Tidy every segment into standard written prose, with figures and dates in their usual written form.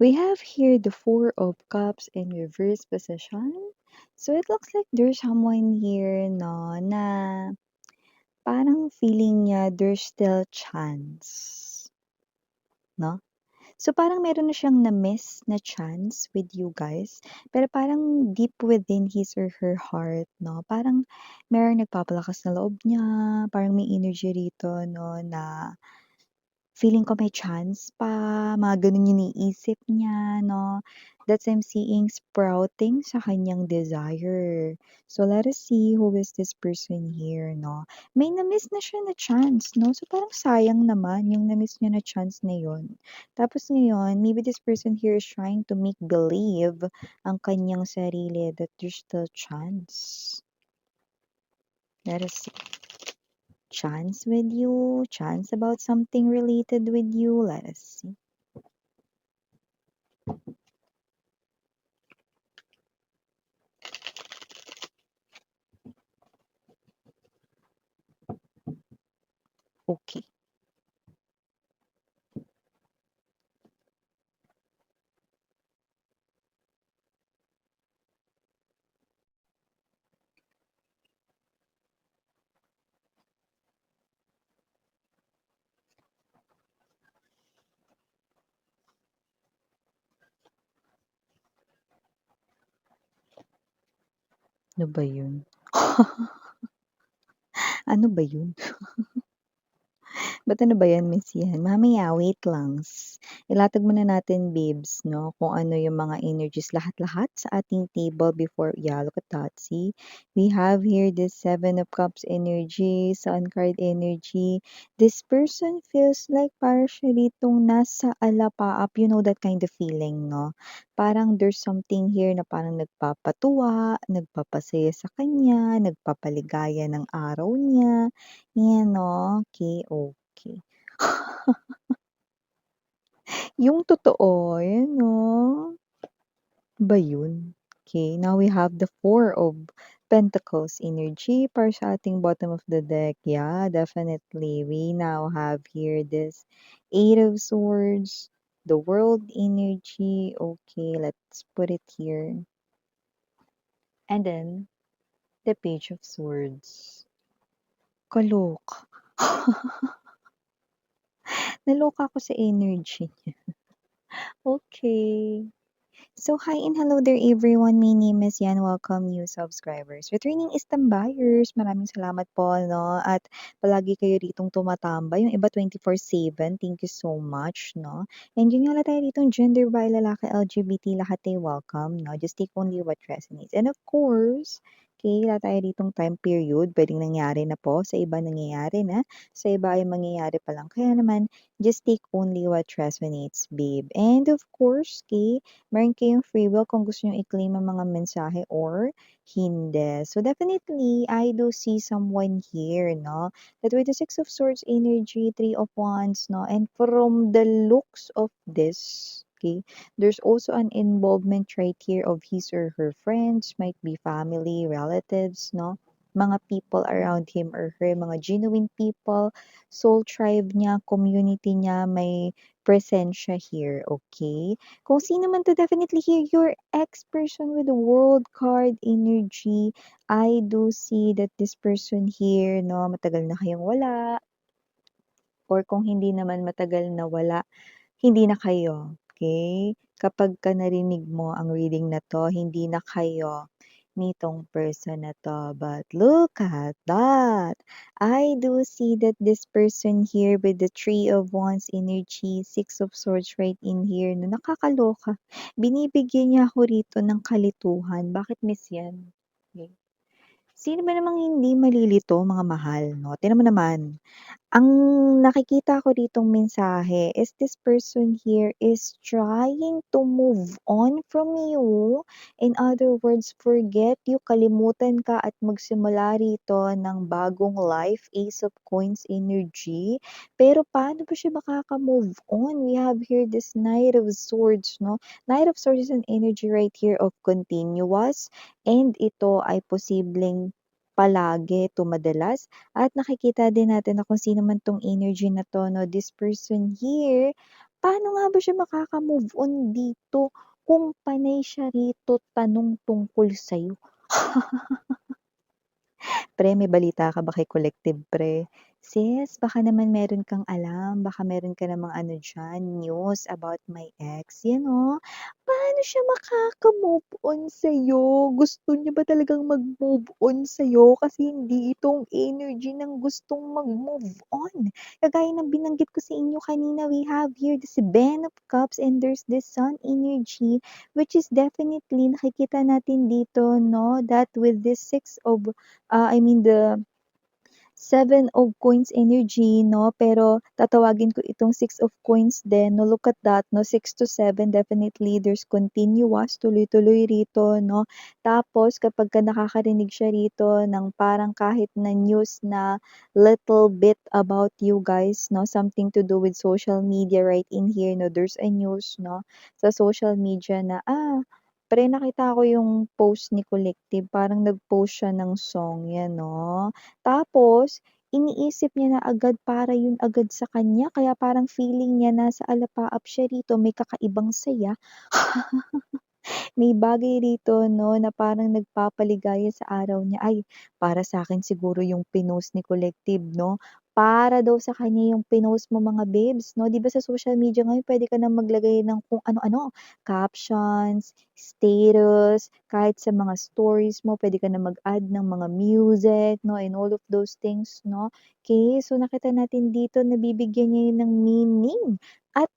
We have here the Four of Cups in reverse position. So it looks like there's someone here no na parang feeling niya there's still chance, no? So parang meron na siyang na-miss na chance with you guys, pero parang deep within his or her heart, no? Parang merong nagpapalakas na loob niya, parang may energy rito, no, na feeling ko may chance pa, mga gano'n yung iniisip niya 'no. That's I'm seeing sprouting sa kanyang desire. So, let us see who is this person here 'no. May na-miss na siya na chance 'no, so parang sayang naman yung na-miss niya na chance na yun. Tapos ngayon, maybe this person here is trying to make believe ang kanyang sarili that there's still chance. Let us see. Chance with you, chance about something related with you, let us see. Okay. Ano ba yun? Ano ba yun? Ba't ano ba yan, Miss yan? Mamaya, wait lang. Ilatag muna natin, babes, no? Kung ano yung mga energies, lahat-lahat sa ating table before, yeah, look at that, see? We have here this Seven of Cups energy, Sun card energy. This person feels like parang siya ditong nasa alapaap, you know that kind of feeling, no? Parang there's something here na parang nagpapatuwa, nagpapasaya sa kanya, nagpapaligaya ng araw niya, yan, no? Okay, okay. Yung totoo, ayan 'no. Ba yun? Okay, now we have the Four of Pentacles energy para sa ating bottom of the deck. Yeah, definitely. We now have here this Eight of Swords, the World energy. Okay, let's put it here. And then, the Page of Swords. Kaloka. Naloka ako sa energy niya. Okay. So, hi and hello there everyone. My name is Yan. Welcome new subscribers. Returning istambayers, maraming salamat po, no? At palagi kayo ditong tumatambay. Yung iba 24/7. Thank you so much, no? And yun nga lang tayo ditong gender by lalaki, LGBT, lahat ay welcome, no? Just take only what resonates. And of course, okay, wala tayo ditong time period. Pwedeng nangyari na po. Sa iba nangyayari na. Sa iba ay mangyayari pa lang. Kaya naman, just take only what resonates, babe. And of course, okay, meron kayong free will kung gusto nyo i-claim ang mga mensahe or hindi. So definitely, I do see someone here, no? That with the Six of Swords energy, Three of Wands, no? And from the looks of this, okay, there's also an involvement right here of his or her friends, might be family, relatives, no? Mga people around him or her, mga genuine people, soul tribe niya, community niya, may presensya here, okay? Kung sino man to, definitely here, your ex-person with the world card energy. I do see that this person here, no, matagal na kayong wala, or kung hindi naman matagal na wala, hindi na kayo, okay? Kapagka narinig mo ang reading na 'to, hindi na kayo nitong person na 'to. But look at that! I do see that this person here with the Three of Wands energy, Six of Swords right in here, no, nakakaloka. Binibigyan niya ako rito ng kalituhan. Bakit, Miss yan? Okay. Sino ba namang hindi malilito, mga mahal, 'no? Tignan mo naman, ang nakikita ko ditong mensahe is this person here is trying to move on from you. In other words, forget you, kalimutan ka at magsimula rito ng bagong life, Ace of Coins energy. Pero paano ba siya makaka-move on? We have here this Knight of Swords, no? Knight of Swords is an energy right here of continuous, and ito ay posibleng palagi to madalas. At nakikita din natin na kung sino man 'tong energy na 'to 'no, this person here, Paano nga ba siya makaka-move on dito kung panay siya rito tanong tungkol sa'yo? Pre, may balita ka ba kay Collective pre? Sis, baka naman meron kang alam, baka meron ka namang ano diyan, news about my ex, paano siya makaka-move on sa'yo? Gusto niya ba talagang mag-move on sa'yo? Kasi hindi itong energy ng gustong mag-move on. Kagaya ng binanggit ko sa inyo kanina, we have here this Ben of Cups and there's this Sun energy, which is definitely nakikita natin dito, no, that with this Six of I mean the Seven of Coins energy 'no, pero tatawagin ko itong Six of Coins din 'no, look at that 'no, 6 to 7 definitely there's continuous, tuloy-tuloy rito 'no. Tapos kapagka nakakarinig siya rito ng parang kahit na news na little bit about you guys 'no, something to do with social media right in here 'no, there's a news 'no, sa social media na, pre nakita ko yung post ni Collective parang nag-post siya ng song 'yan 'no. Tapos iniisip niya na agad para yun agad sa kanya kaya parang feeling niya nasa alapaap siya rito, may kakaibang saya. May bagay rito 'no, na parang nagpapaligaya sa araw niya, "Ay, para sa'kin siguro yung pinost ni Collective 'no." Para daw sa kanya yung pinost mo mga babes 'no. 'Di ba sa social media ngayon puwede ka na maglagay ng kung ano-ano, captions, status, kahit sa mga stories mo puwede ka na mag-add ng mga music 'no, and all of those things 'no. Okay, so nakita natin dito nabibigyan niya yun ng meaning at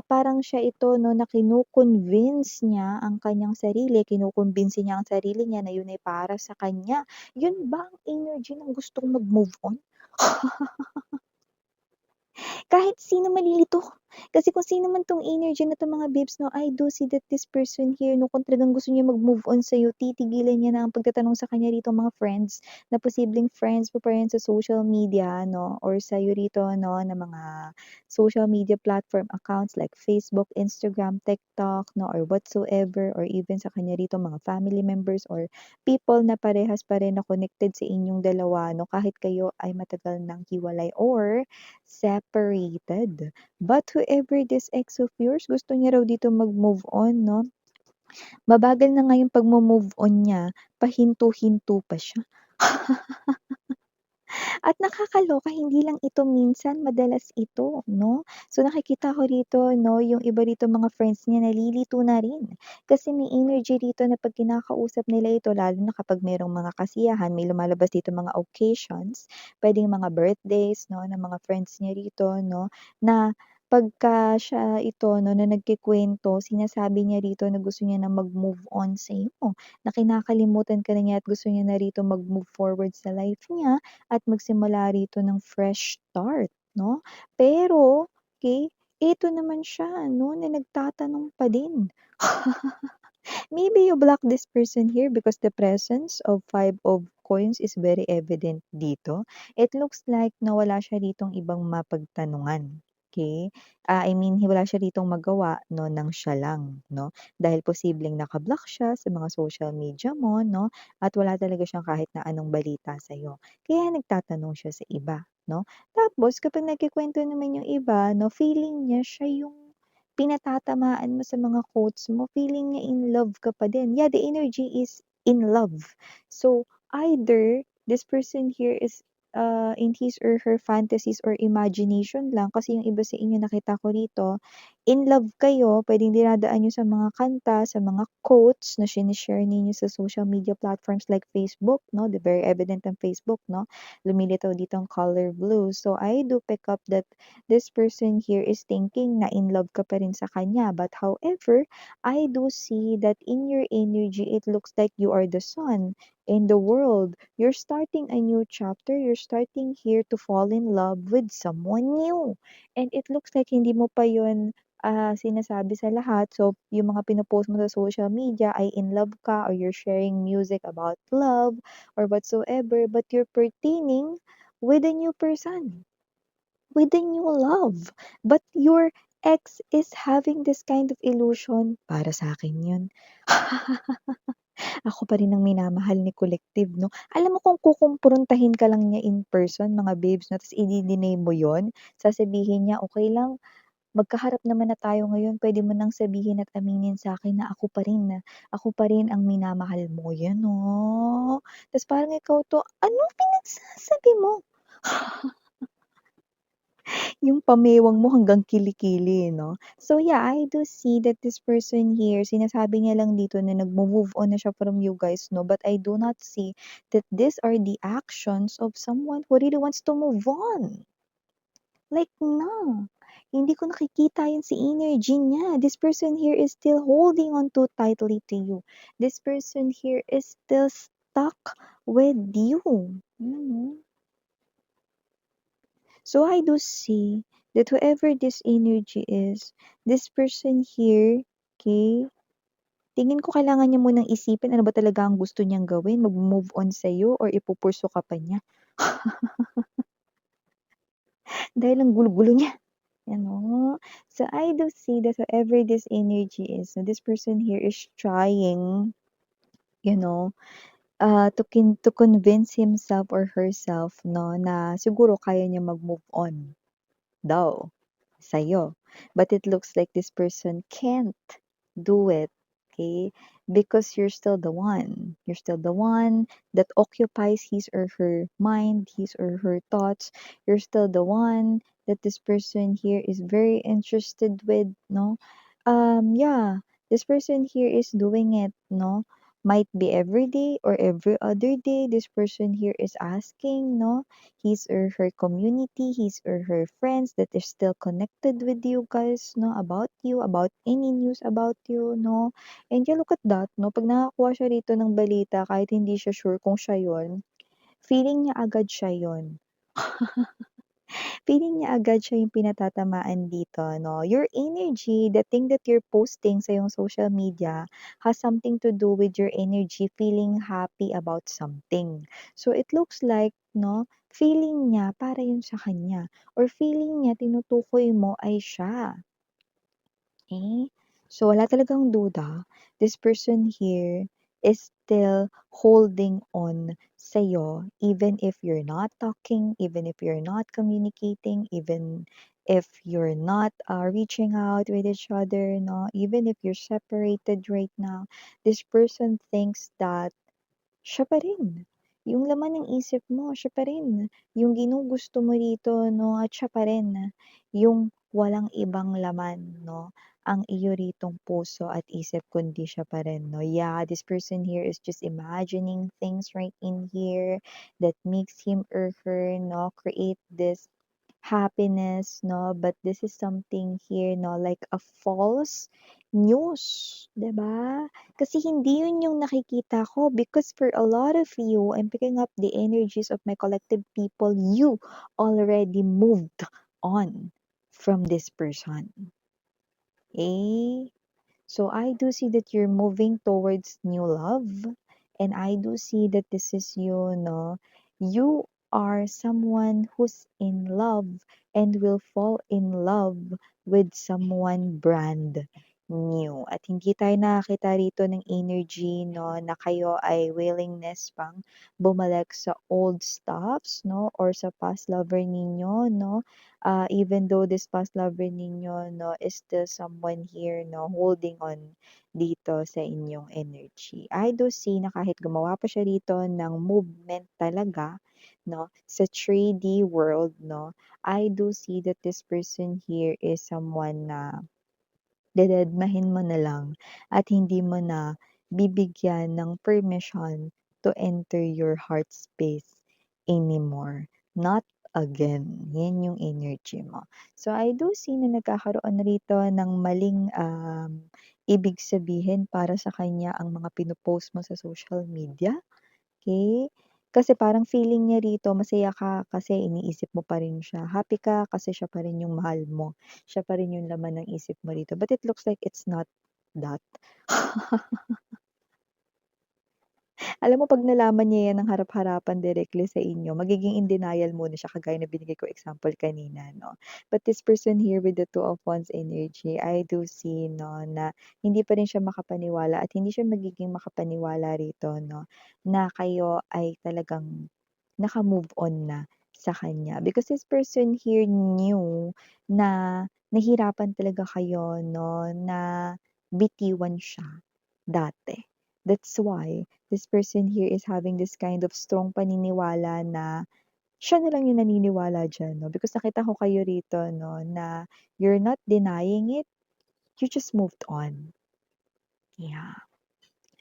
parang siya ito 'no, na kino-convince niya ang kanyang sarili, kinukumbinsi niya ang sarili niya na yun ay para sa kanya. Yun ba ang energy ng gustong mag-move on? Kahit sino malilito. Kasi kung sino man 'tong energy na 'to mga babes 'no, I do see that this person here 'no, kung talagang gusto niya mag-move on sa'yo, titigilan niya na ang pagtatanong sa kanya rito mga friends, na posibleng friends mo pa rin sa social media 'no, or sa'yo rito 'no, na mga social media platform accounts like Facebook, Instagram, TikTok 'no, or whatsoever, or even sa kanya rito mga family members or people na parehas pa rin na connected sa inyong dalawa 'no, kahit kayo ay matagal ng hiwalay or separated. But whoever this ex of yours, gusto niya raw dito mag-move on 'no, mabagal na nga yung pagmo-move on niya, pahinto-hinto pa siya. At nakakaloka hindi lang ito minsan, madalas ito 'no. So nakikita ko rito 'no, yung iba rito mga friends niya nalilito na rin. Kasi may energy rito na 'pag kinakausap nila ito lalo na kapag merong mga kasiyahan, may lumalabas dito mga occasions, puwedeng mga birthdays 'no, ng mga friends niya rito 'no, na pagka siya ito 'no, na nagkukuwento, sinasabi niya rito na gusto niya na mag-move on sa iyo, na kinakalimutan ka na niya at gusto niya na rito mag-move forward sa life niya at magsimula rito ng fresh start 'no. Pero, okey, ito naman siya 'no, na nagtatanong pa din. Maybe you block this person here because the presence of Five of Coins is very evident dito. It looks like na wala siya ritong ibang mapagtanungan, okey? I mean wala siya ritong magawa 'no, ng siya lang 'no, dahil posibleng naka-block siya sa mga social media mo 'no, at wala talaga siyang kahit na anong balita sa'yo. Kaya nagtatanong siya sa iba 'no. Tapos kapag nagkukuwento naman yung iba 'no, feeling niya siya yung pinatatamaan mo sa mga quotes mo, feeling niya in love ka pa din. Yeah, the energy is in love. So, either this person here is in his or her fantasies or imagination lang kasi yung iba sa inyo nakita ko rito, in love kayo, puwedeng dinadaan niyo sa mga kanta, sa mga quotes na shine-share ninyo sa social media platforms like Facebook 'no, the very evident ang Facebook 'no, lumilitaw dito ang color blue. So, I do pick up that this person here is thinking na in love ka pa rin sa kanya. But however, I do see that in your energy, it looks like you are the sun in the world. You're starting a new chapter. You're starting here to fall in love with someone new. And it looks like hindi mo pa yun sinasabi sa lahat. So, yung mga pinopost mo sa social media ay in love ka or you're sharing music about love or whatsoever, but you're pertaining with a new person with a new love. But your ex is having this kind of illusion, para sa'kin yun. Ako pa rin ang minamahal ni Collective 'no. Alam mo kung kukumprontahin ka lang niya in person mga babes 'no, ta's ide-deny mo yun, sasabihin niya, "Okey lang, magkaharap naman na tayo ngayon, puwede mo nang sabihin at aminin sa'kin na ako pa rin ang minamahal mo, gano'n. Ta's parang ikaw 'to, anong pinagsasabi mo? Yung pamewang mo hanggang kilikili 'no. So yeah, I do see that this person here, sinasabi niya lang dito na nagmo-move on na siya from you guys 'no, but I do not see that these are the actions of someone who really wants to move on. Like, no, hindi ko nakikita yun sa energy niya. This person here is still holding on too tightly to you. This person here is still stuck with you. Mhm. So I do see that whoever this energy is, this person here, okay, tingin ko kailangan niya munang isipin ano ba talaga ang gusto niyang gawin, mag-move on sa'yo or ipupursu ka pa niya. Dahil ang gulo-gulo niya, ano. So I do see that whoever this energy is, so this person here is trying, you know, to convince himself or herself 'no, na siguro kaya niya mag-move on daw sa'yo. But it looks like this person can't do it, okay? Because you're still the one. You're still the one that occupies his or her mind, his or her thoughts. You're still the one that this person here is very interested with, no? Yeah, this person here is doing it, no? Might be every day or every other day. This person here is asking, no? His or her community, his or her friends that is still connected with you guys, no, about you, about any news about you, no. And yeah, look at that, no, pag nakakuha siya rito ng balita kahit hindi siya sure kung siya yon, feeling niya agad siya yon. Feeling niya agad siya yung pinatatamaan dito, no? Your energy, the thing that you're posting sa yung social media has something to do with your energy feeling happy about something. So it looks like, no, feeling niya para yun sa kanya or feeling niya tinutukoy mo ay siya. Okay? So wala talagang duda. This person here is still holding on sa'yo even if you're not talking, even if you're not communicating, even if you're not reaching out with each other, no? Even if you're separated right now, this person thinks that siya pa rin. Yung laman ng isip mo, siya pa rin. Yung ginugusto mo rito, no, at siya pa rin. Yung walang ibang laman, no, ang iyo ritong puso at isip kundi siya pa rin, no. Yeah, this person here is just imagining things right in here that makes him or her, no, create this happiness, no? But this is something here, no? Like a false news, 'di ba? Kasi hindi yun yung nakikita ko because for a lot of you, I'm picking up the energies of my collective people, you already moved on from this person. Eh? So I do see that you're moving towards new love. And I do see that this is you, no? You are someone who's in love and will fall in love with someone brand new. At hindi tayo nakakita rito ng energy, no, na kayo ay willingness pang bumalik sa old stuffs, no, or sa past lover ninyo, no, even though this past lover ninyo, no, is still someone here, no, holding on dito sa inyong energy. I do see na kahit gumawa pa siya rito ng movement talaga, no, sa 3D world, no, I do see that this person here is someone na dededmahin mo na lang at hindi mo na bibigyan ng permission to enter your heart space anymore. Not again. Yan yung energy mo. So I do see na nagkakaroon rito ng maling ibig sabihin para sa kanya ang mga pinopost mo sa social media. Okay? Kasi parang feeling niya rito masaya ka kasi iniisip mo pa rin siya. Happy ka kasi siya pa rin yung mahal mo. Siya pa rin yung laman ng isip mo rito. But it looks like it's not that. Alam mo 'pag nalaman niya 'yan ng harap-harapan directly sa inyo, magiging in denial muna siya kagaya ng binigay ko example kanina 'no. But this person here with the Two of Wands energy, I do see 'no, na hindi pa rin siya makapaniwala at hindi siya magiging makapaniwala rito 'no, na kayo ay talagang naka-move on na sa kanya. Because this person here knew na nahirapan talaga kayo 'no, na bitiwan siya dati. That's why this person here is having this kind of strong paniniwala na siya na lang yung naniniwala diyan 'no, because nakita ko kayo rito 'no, na you're not denying it, you just moved on. Yeah.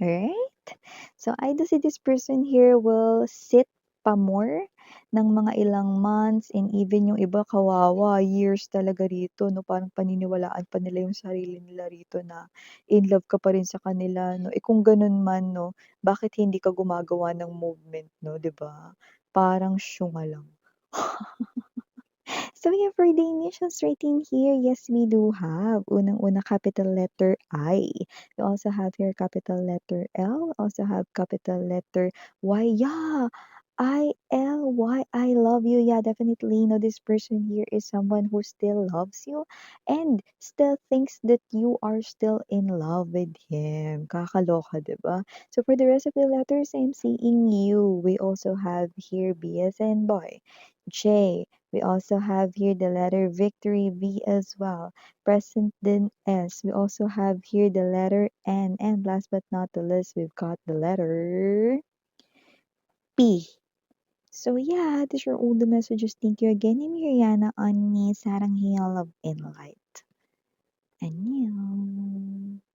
Alright? So, I do see this person here will sit pa more ng mga ilang months and even yung iba kawawa, years talaga rito 'no, parang paniniwalaan pa nila yung sarili nila rito na in love ka pa rin sa kanila 'no. Eh, kung ganun man 'no, bakit hindi ka gumagawa ng movement 'no, 'di ba? Parang syunga lang. So yeah, for the initials written here, yes, we do have. Unang-una, capital letter I. We also have here capital letter L. Also have capital letter Y. Yeah, I-L-Y. I love you. Yeah, definitely. No, this person here is someone who still loves you and still thinks that you are still in love with him. Kakaloka, diba? So for the rest of the letters, I'm seeing you. We also have here B as in boy. J. We also have here the letter victory, V as well. Present then S. We also have here the letter N. And last but not the least, we've got the letter P. So yeah, these are all the messages. Thank you again. I'm Mariana on Sarang Hill Love and Light. And you.